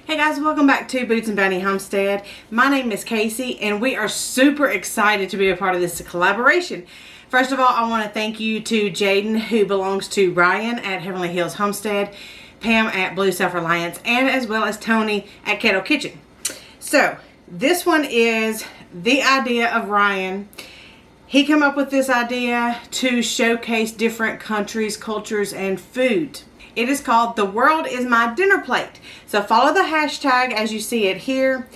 Hey guys, welcome back to Boots and Bounty Homestead. My name is Casey and we are super excited to be a part of this collaboration. First of all, I want to thank you to Jaden, who belongs to Ryan at Heavenly Hills Homestead, Pam at Blue Self-Reliance, and as well as Tony at Kettle Kitchen. So, this one is the idea of Ryan. He came up with this idea to showcase different countries, cultures, and food. It is called The World Is My Dinner Plate. So follow the hashtag as you see it here.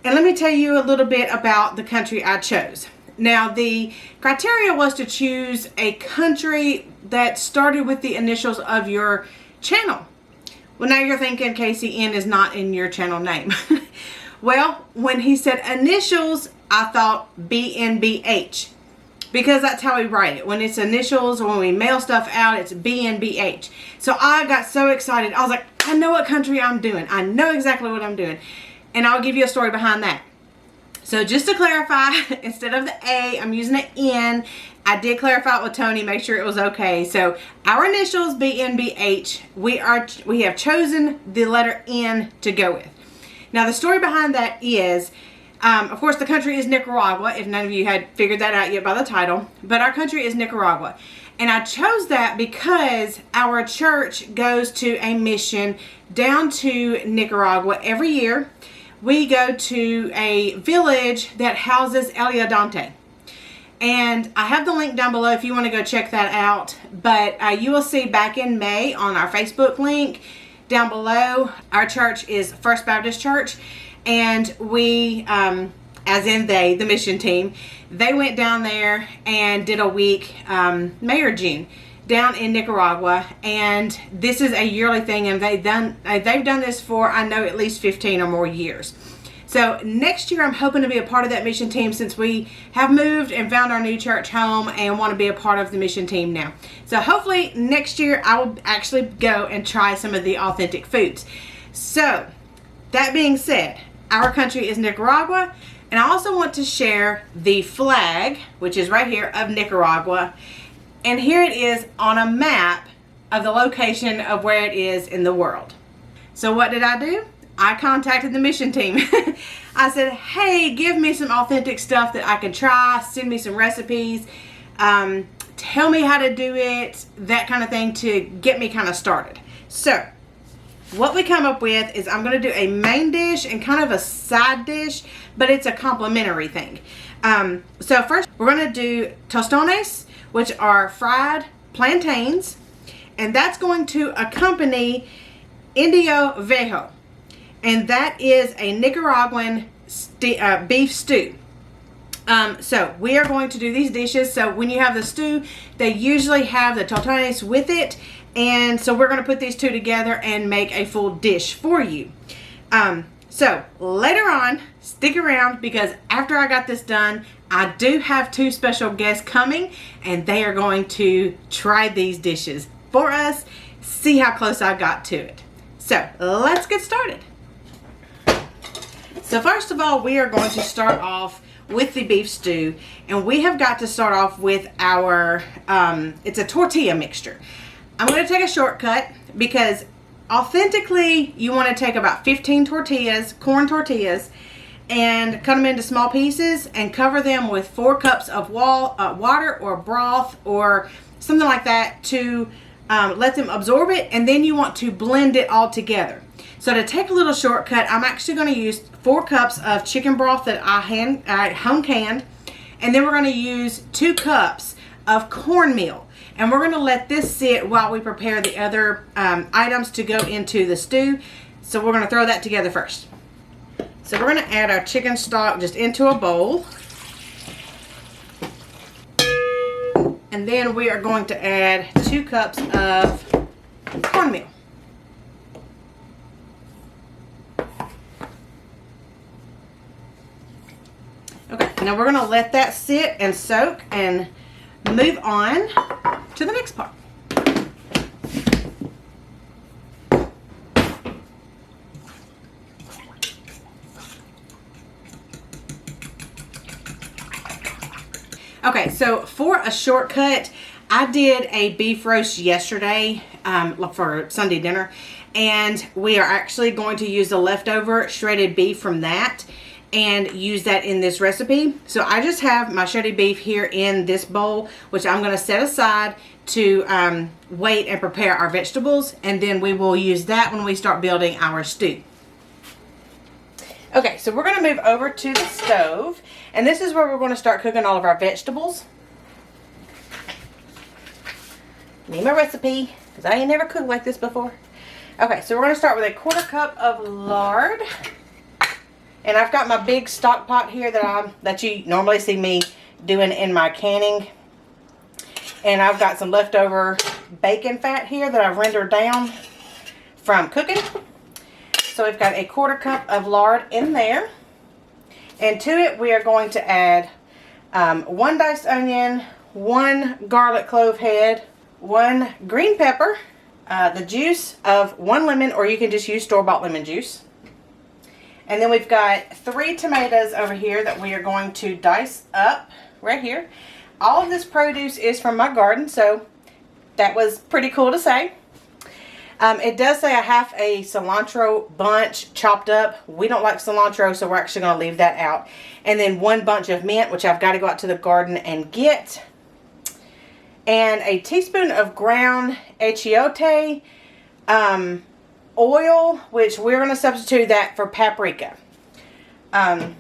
And let me tell you a little bit about the country I chose. Now the criteria was to choose a country that started with the initials of your channel. Well, now you're thinking, Casey, N is not in your channel name. Well, when he said initials, I thought BNBH. Because that's how we write it. When it's initials or when we mail stuff out, it's BNBH. So I got so excited. I was like, I know what country I'm doing. I know exactly what I'm doing. And I'll give you a story behind that. So just to clarify, instead of the A, I'm using an N. I did clarify it with Tony, make sure it was okay. So our initials, BNBH, we have chosen the letter N to go with. Now the story behind that is, of course, the country is Nicaragua, if none of you had figured that out yet by the title. But our country is Nicaragua. And I chose that because our church goes to a mission down to Nicaragua every year. We go to a village that houses Eliodante. And I have the link down below if you want to go check that out. But you will see back in May on our Facebook link down below, our church is First Baptist Church. And we, as in they, the mission team, they went down there and did a week, May or June, down in Nicaragua. And this is a yearly thing, and they've done this for, I know, at least 15 or more years. So next year I'm hoping to be a part of that mission team, since we have moved and found our new church home and want to be a part of the mission team now. So hopefully next year I will actually go and try some of the authentic foods. So that being said, our country is Nicaragua, and I also want to share the flag, which is right here, of Nicaragua. And here it is on a map of the location of where it is in the world. So what did I do? I contacted the mission team. I said, hey, give me some authentic stuff that I can try, send me some recipes, tell me how to do it, that kind of thing, to get me kind of started. So what we come up with is I'm going to do a main dish and kind of a side dish, but it's a complimentary thing. So first we're going to do tostones, which are fried plantains, and that's going to accompany Indio Viejo, and that is a Nicaraguan beef stew. So we are going to do these dishes. So when you have the stew, they usually have the tostones with it. And so we're going to put these two together and make a full dish for you. So later on, stick around, because after I got this done, I do have two special guests coming, and they are going to try these dishes for us, see how close I got to it. So let's get started. So first of all, we are going to start off with the beef stew, and we have got to start off with our, it's a tortilla mixture. I'm going to take a shortcut, because authentically you want to take about 15 tortillas, corn tortillas, and cut them into small pieces and cover them with 4 cups of water or broth or something like that to let them absorb it, and then you want to blend it all together. So to take a little shortcut, I'm actually going to use 4 cups of chicken broth that I home canned, and then we're going to use 2 cups of cornmeal. And we're going to let this sit while we prepare the other items to go into the stew. So we're going to throw that together first. So we're going to add our chicken stock just into a bowl. And then we are going to add 2 cups of cornmeal. Okay, now we're going to let that sit and soak and move on to the next part. Okay, so for a shortcut, I did a beef roast yesterday for Sunday dinner, And we are actually going to use the leftover shredded beef from that and use that in this recipe. So I just have my shredded beef here in this bowl, which I'm going to set aside to wait and prepare our vegetables, and then we will use that when we start building our stew. Okay, so we're going to move over to the stove, and this is where we're going to start cooking all of our vegetables. Need my recipe, because I ain't never cooked like this before. Okay, so we're going to start with a 1/4 cup of lard. And I've got my big stock pot here that you normally see me doing in my canning. And I've got some leftover bacon fat here that I've rendered down from cooking. So we've got a 1/4 cup of lard in there. And to it we are going to add 1 diced onion, 1 garlic clove head, 1 green pepper, the juice of 1 lemon, or you can just use store-bought lemon juice. And then we've got 3 tomatoes over here that we are going to dice up right here. All of this produce is from my garden, so that was pretty cool to say. It does say I have a cilantro bunch chopped up. We don't like cilantro, so we're actually going to leave that out. And then 1 bunch of mint, which I've got to go out to the garden and get. And a teaspoon of ground achiote oil, which we're going to substitute that for paprika. And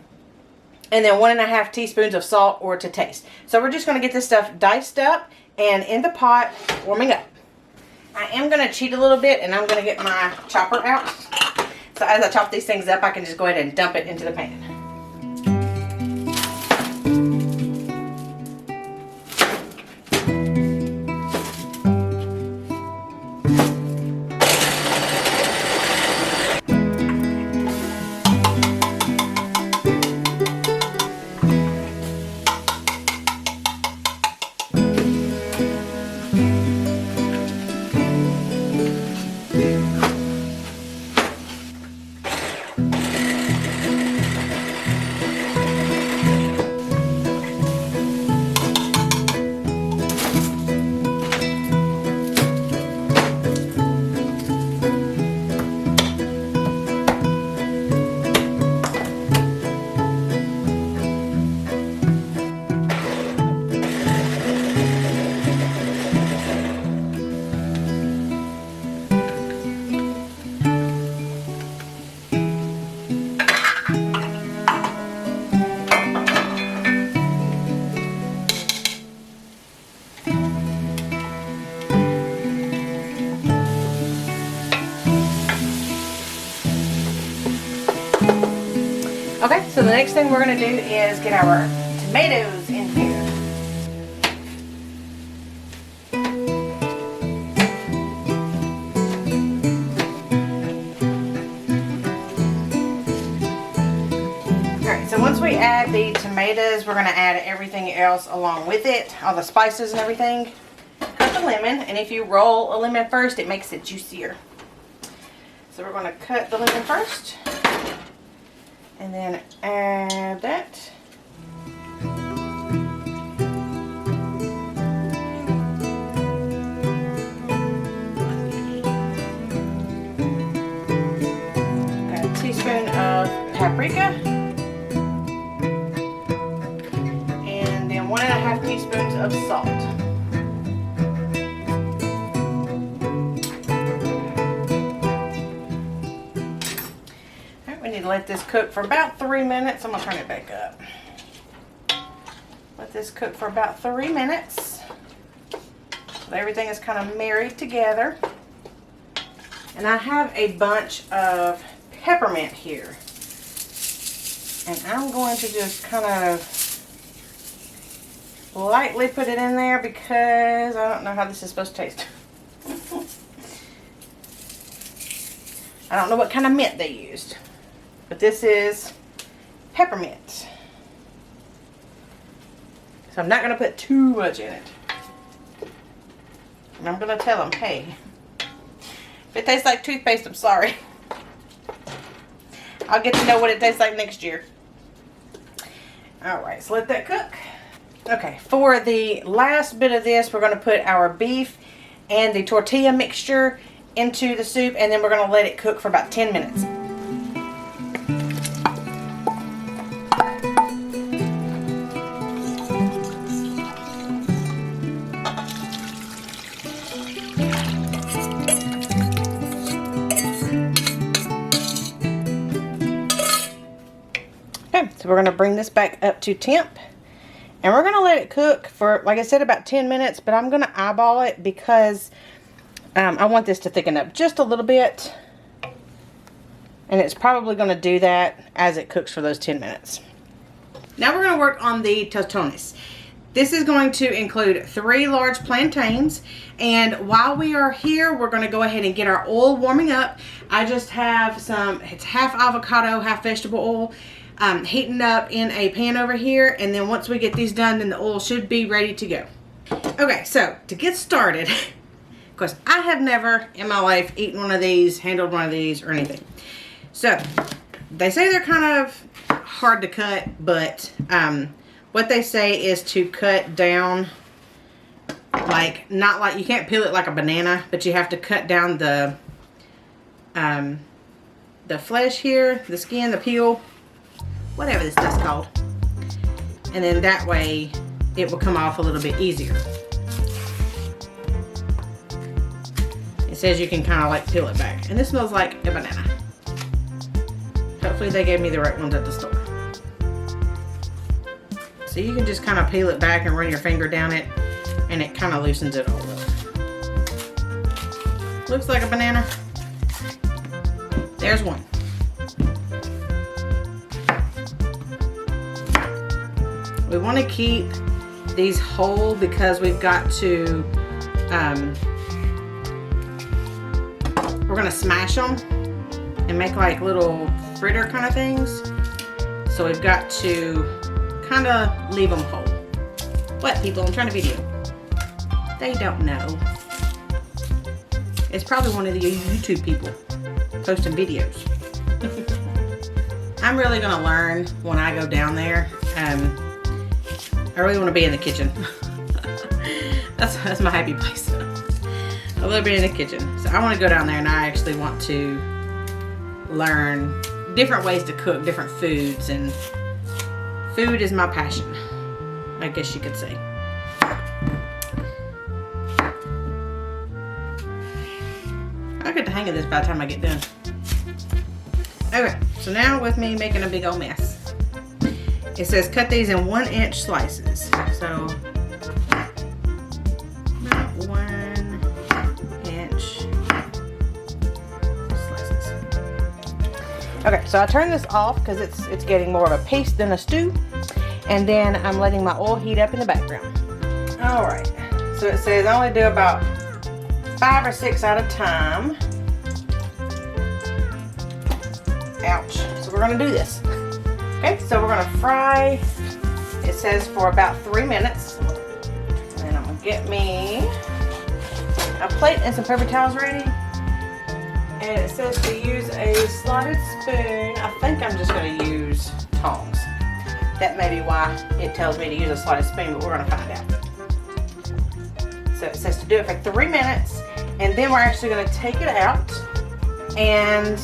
then 1½ teaspoons of salt or to taste. So we're just going to get this stuff diced up and in the pot warming up. I am going to cheat a little bit, and I'm going to get my chopper out. So as I chop these things up, I can just go ahead and dump it into the pan. Okay, so the next thing we're going to do is get our tomatoes in here. Alright, so once we add the tomatoes, we're going to add everything else along with it, all the spices and everything. Cut the lemon, and if you roll a lemon first, it makes it juicier. So we're going to cut the lemon first. And then add that. Got a teaspoon of paprika. And then 1½ teaspoons of salt. We need to let this cook for about 3 minutes. I'm going to turn it back up. Let this cook for about 3 minutes. So everything is kind of married together. And I have a bunch of peppermint here. And I'm going to just kind of lightly put it in there because I don't know how this is supposed to taste. I don't know what kind of mint they used. But this is peppermint. So I'm not going to put too much in it. And I'm going to tell them, hey, if it tastes like toothpaste, I'm sorry. I'll get to know what it tastes like next year. Alright, so let that cook. Okay, for the last bit of this, we're going to put our beef and the tortilla mixture into the soup, and then we're going to let it cook for about 10 minutes. Okay, so we're going to bring this back up to temp. And we're going to let it cook for, like I said, about 10 minutes. But I'm going to eyeball it because I want this to thicken up just a little bit. And it's probably going to do that as it cooks for those 10 minutes. Now we're going to work on the tostones. This is going to include 3 large plantains. And while we are here, we're going to go ahead and get our oil warming up. I just have some, it's half avocado, half vegetable oil. Heating up in a pan over here, and then once we get these done, then the oil should be ready to go. Okay, so to get started, of course, I have never in my life eaten one of these, handled one of these, or anything. So they say they're kind of hard to cut, but what they say is to cut down, like, not like, you can't peel it like a banana, but you have to cut down the flesh here, the skin, the peel, whatever this stuff's called, and then that way it will come off a little bit easier. It says you can kind of like peel it back, and this smells like a banana. Hopefully they gave me the right ones at the store. So you can just kind of peel it back and run your finger down it, and it kind of loosens it all up. Looks like a banana. There's one. We want to keep these whole because we've got to, we're going to smash them and make like little fritter kind of things. So we've got to kind of leave them whole. What, people? I'm trying to video. They don't know. It's probably one of the YouTube people posting videos. I'm really going to learn when I go down there. I really want to be in the kitchen. that's my happy place. I love being in the kitchen. So I want to go down there, and I actually want to learn different ways to cook different foods, and food is my passion, I guess you could say. I'll get the hang of this by the time I get done. Okay, so now with me making a big old mess. It says cut these in 1-inch slices. So, about 1-inch slices. Okay, so I turn this off because it's getting more of a paste than a stew. And then I'm letting my oil heat up in the background. Alright, so it says I only do about 5 or 6 at a time. Ouch. So we're going to do this. Okay, so we're going to fry, it says for about 3 minutes. And I'm going to get me a plate and some paper towels ready. And it says to use a slotted spoon. I think I'm just going to use tongs. That may be why it tells me to use a slotted spoon, but we're going to find out. So it says to do it for 3 minutes. And then we're actually going to take it out. And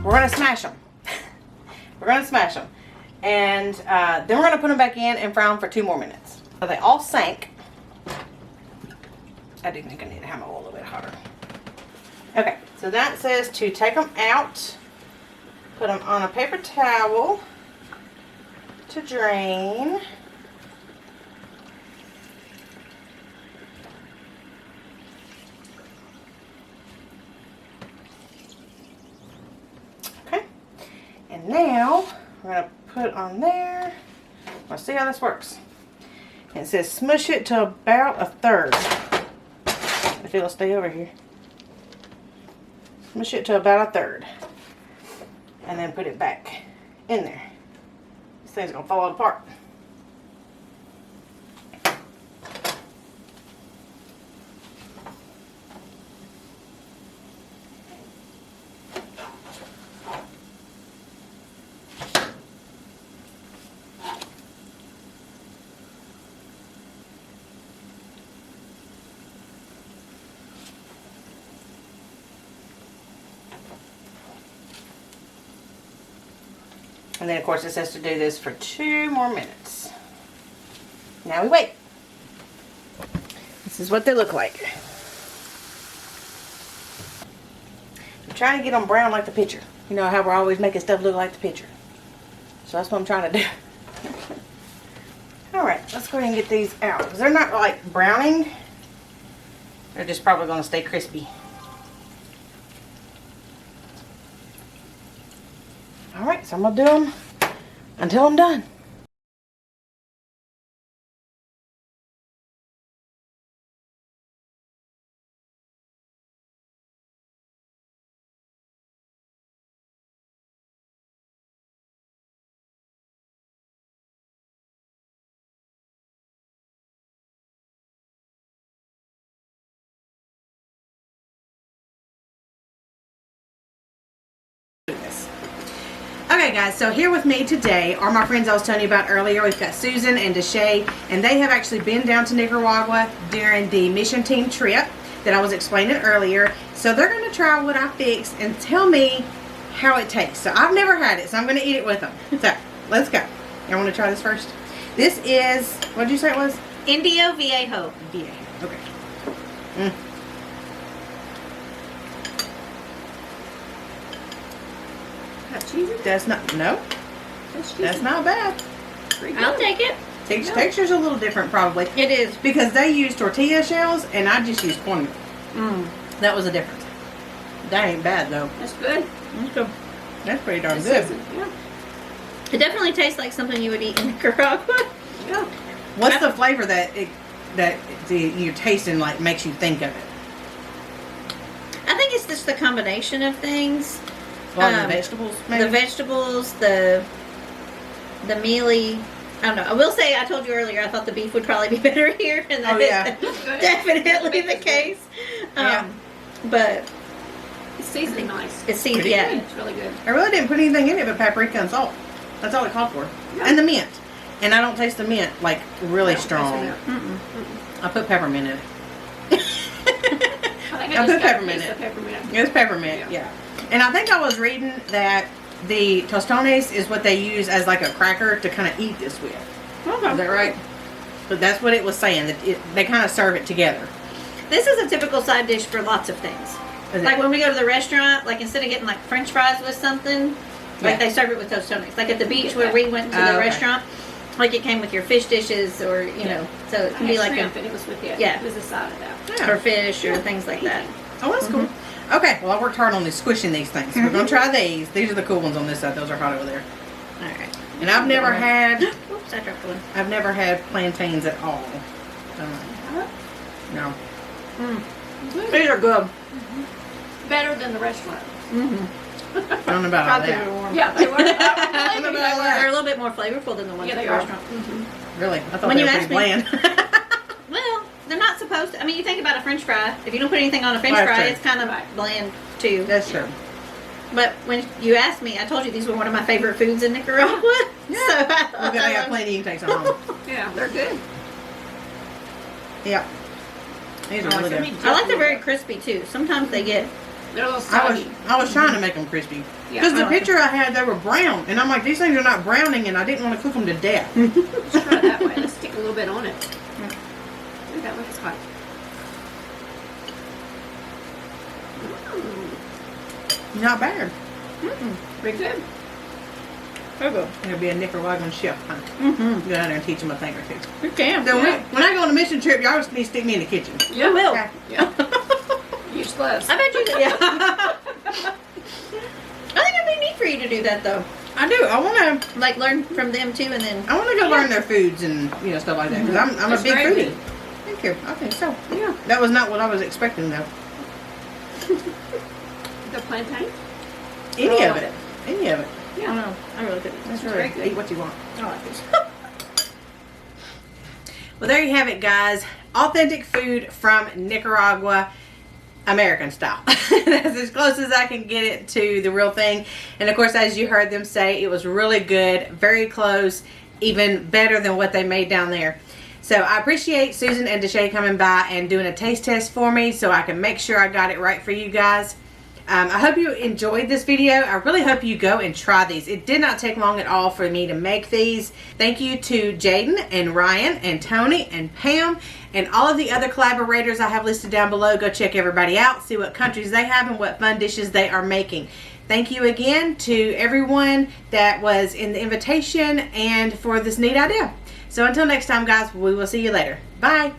we're going to smash them. We're going to smash them. And then we're going to put them back in and fry them for 2 more minutes. So they all sank. I do think I need to have my oil a little bit hotter. Okay, so that says to take them out, put them on a paper towel to drain. And now we're going to put on there. Let's see how this works. And it says smush it to about 1/3. If it'll stay over here. Smush it to about 1/3. And then put it back in there. This thing's going to fall apart. And then, of course, it says to do this for 2 more minutes. Now we wait. This is what they look like. I'm trying to get them brown like the picture. You know how we're always making stuff look like the picture. So that's what I'm trying to do. Alright, let's go ahead and get these out. Because they're not like browning. They're just probably going to stay crispy. Alright, so I'm going to do them until I'm done. Okay guys, so here with me today are my friends I was telling you about earlier. We've got Susan and Deshay, and they have actually been down to Nicaragua during the mission team trip that I was explaining earlier. So they're going to try what I fixed and tell me how it tastes. So I've never had it, so I'm going to eat it with them. So let's go. Y'all want to try this first? This is, what did you say it was? Indio Viejo. Viejo, okay. Mm. Cheesy? That's not, no, that's not bad. I'll take it. Texture's a little different probably. It is. Because they use tortilla shells and I just use cornmeal. That was a difference. That ain't bad though. That's good. That's good. That's pretty darn good. Yeah. It definitely tastes like something you would eat in Nicaragua. Yeah. What's the flavor that you're tasting like makes you think of it? I think it's just the combination of things. The vegetables, maybe? The vegetables, the mealy. I don't know. I will say, I told you earlier, I thought the beef would probably be better here, and that is definitely the case. But it's seasoning nice. It's seasoned, yeah. It's really good. I really didn't put anything in it but paprika and salt. That's all it called for. Yeah. And the mint. And I don't taste the mint like really strong. I put peppermint in it. I put peppermint in it. Peppermint. It's peppermint, yeah. And I think I was reading that the Tostones is what they use as like a cracker to kind of eat this with. Okay. Is that right? So that's what it was saying, that they kind of serve it together. This is a typical side dish for lots of things. Like when we go to the restaurant, like instead of getting like French fries with something, like they serve it with Tostones. Like at the beach where we went to the restaurant, like it came with your fish dishes or, you know, so it can be like shrimp, and it was with it. Yeah. It was a side of that. Yeah. or fish or things like that. Oh, that's cool. Okay, well I worked hard on squishing these things. We're going to try these. These are the cool ones on this side. Those are hot over there. All right. And I've never had... Oops, I dropped one. I've never had plantains at all. No. These are good. Better than the restaurant. I don't know about all that. Yeah, they were. I don't know about all They're a that. little bit more flavorful than the ones Yeah, at they the are. restaurant. Really? I thought When they you were asked pretty me- bland. Well, they're not supposed to. I mean, you think about a French fry. If you don't put anything on a French That's fry, true. it's kind of bland too. That's true. But when you asked me, I told you these were one of my favorite foods in Nicaragua. Yeah. So We're going to have plenty you can take some home. Yeah, they're good. Yeah. These are really good. I like they're very crispy too. Sometimes they get. They're a little I soggy. was trying to make them crispy. Yeah, Because the I like picture I had, they were brown. And I'm like, these things are not browning, and I didn't want to cook them to death. Let's try it that way. Let's stick a little bit on it. Ooh, that looks hot. Not bad. Pretty good. Very good. It'll be a Nicaraguan chef, huh? Mm-hmm. Go down there and teach them a thing or two. You can. So when I go on a mission trip, y'all just need to stick me in the kitchen. Yeah, will. Okay. Yeah. Use gloves. I bet you. Yeah. I think it'd be neat for you to do that though. I do. I want to. Like learn from them too, and then. I want to go learn their foods and stuff like that. Because I'm a It's big very foodie. good. Thank you. I think so. Yeah. That was not what I was expecting though. The plantain? Any of it. Any of it. I don't know. I really could. That's very really good. eat what you want. I like this. Well, there you have it, guys. Authentic food from Nicaragua, American style. That's as close as I can get it to the real thing. And of course, as you heard them say, it was really good, very close, even better than what they made down there. So I appreciate Susan and Deshay coming by and doing a taste test for me so I can make sure I got it right for you guys. I hope you enjoyed this video. I really hope you go and try these. It did not take long at all for me to make these. Thank you to Jaden and Ryan and Tony and Pam and all of the other collaborators I have listed down below. Go check everybody out, see what countries they have and what fun dishes they are making. Thank you again to everyone that was in the invitation and for this neat idea. So until next time, guys, we will see you later. Bye.